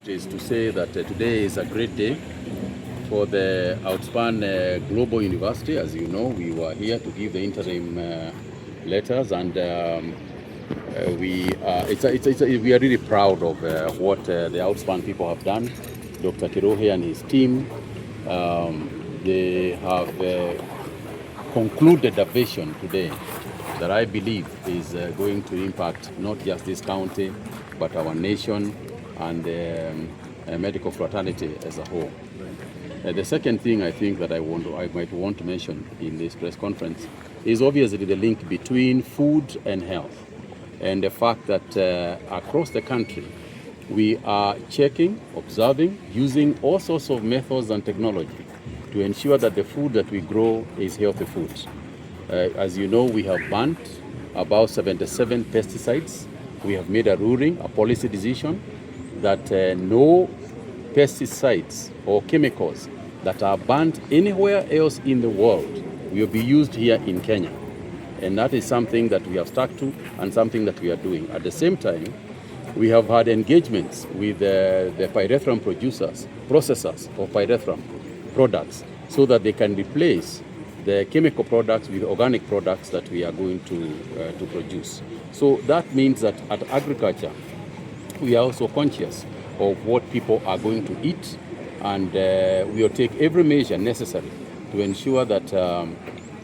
is to say that today is a great day for the Outspan Global University. As you know, we were here to give the interim letters, and we are really proud of what the Outspan people have done. Dr. Kirohe and his team, they have concluded a vision today that I believe is going to impact not just this county, but our nation and medical fraternity as a whole. The second thing I think that I might want to mention in this press conference is obviously the link between food and health, and the fact that across the country we are checking, observing, using all sorts of methods and technology to ensure that the food that we grow is healthy food. As you know, we have banned about 77 pesticides. We have made a ruling, a policy decision, that no pesticides or chemicals that are banned anywhere else in the world will be used here in Kenya. And that is something that we have stuck to and something that we are doing. At the same time, we have had engagements with the pyrethrum processors of pyrethrum products, so that they can replace the chemical products with organic products that we are going to produce. So that means that at agriculture, we are also conscious of what people are going to eat, and we will take every measure necessary to ensure that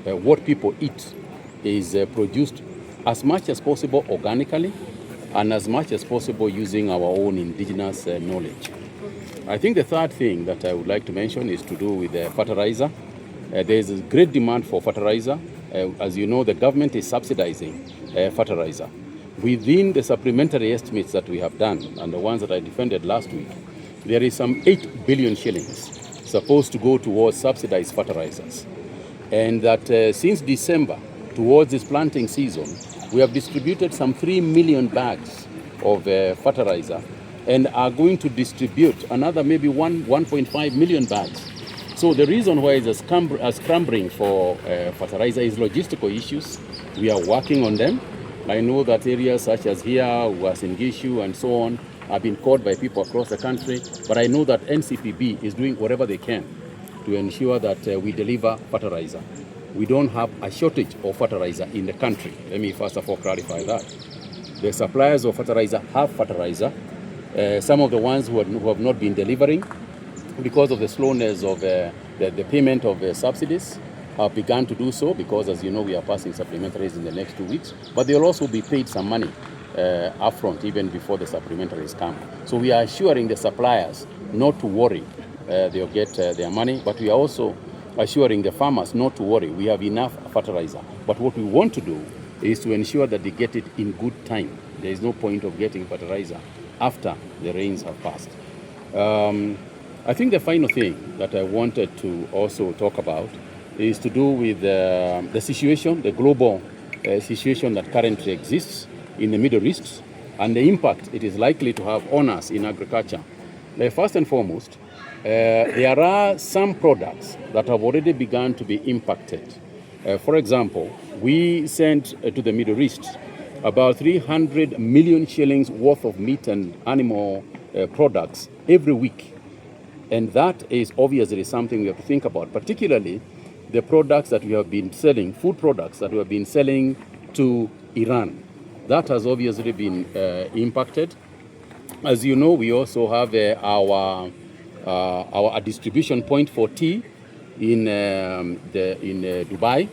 what people eat is produced as much as possible organically and as much as possible using our own indigenous knowledge. I think the third thing that I would like to mention is to do with fertilizer. There is a great demand for fertilizer. As you know, the government is subsidizing fertilizer. Within the supplementary estimates that we have done, and the ones that I defended last week, there is some 8 billion shillings supposed to go towards subsidized fertilizers. And that since December, towards this planting season, we have distributed some 3 million bags of fertilizer, and are going to distribute another maybe 1.5 million bags. So the reason why it's scrambling for fertilizer is logistical issues. We are working on them. I know that areas such as here, Uasin Gishu and so on, have been called by people across the country, but I know that NCPB is doing whatever they can to ensure that we deliver fertilizer. We don't have a shortage of fertilizer in the country. Let me first of all clarify that. The suppliers of fertilizer have fertilizer. Some of the ones who have not been delivering, because of the slowness of the payment of the subsidies, have begun to do so, because, as you know, we are passing supplementaries in the next 2 weeks. But they'll also be paid some money upfront, even before the supplementaries come. So we are assuring the suppliers not to worry. They'll get their money. But we are also assuring the farmers not to worry. We have enough fertilizer. But what we want to do is to ensure that they get it in good time. There is no point of getting fertilizer after the rains have passed. I think the final thing that I wanted to also talk about is to do with the situation, the global situation that currently exists in the Middle East, and the impact it is likely to have on us in agriculture. First and foremost, there are some products that have already begun to be impacted. For example, we sent to the Middle East about 300 million shillings worth of meat and animal products every week. And that is obviously something we have to think about, particularly the products that we have been selling, food products that we have been selling to Iran. That has obviously been impacted. As you know, we also have our distribution point for tea in Dubai.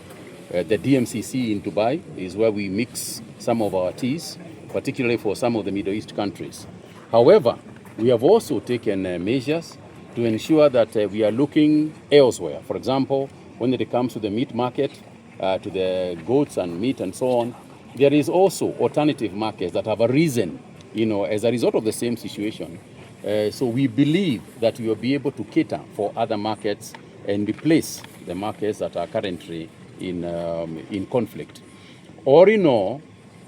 The DMCC in Dubai is where we mix some of our teas, particularly for some of the Middle East countries. However, we have also taken measures to ensure that we are looking elsewhere. For example, when it comes to the meat market, to the goats and meat and so on, there is also alternative markets that have arisen, as a result of the same situation. So we believe that we will be able to cater for other markets and replace the markets that are currently in conflict. Or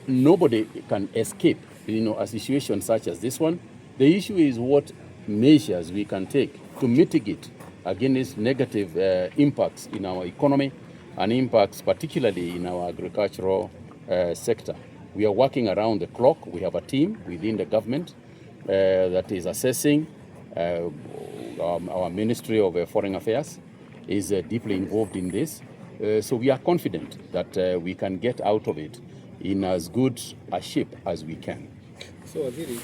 nobody can escape, a situation such as this one. The issue is what measures we can take to mitigate against negative impacts in our economy and impacts particularly in our agricultural sector. We are working around the clock. We have a team within the government that is assessing. Our Ministry of Foreign Affairs is deeply involved in this. So we are confident that we can get out of it in as good a shape as we can. So, Waziri,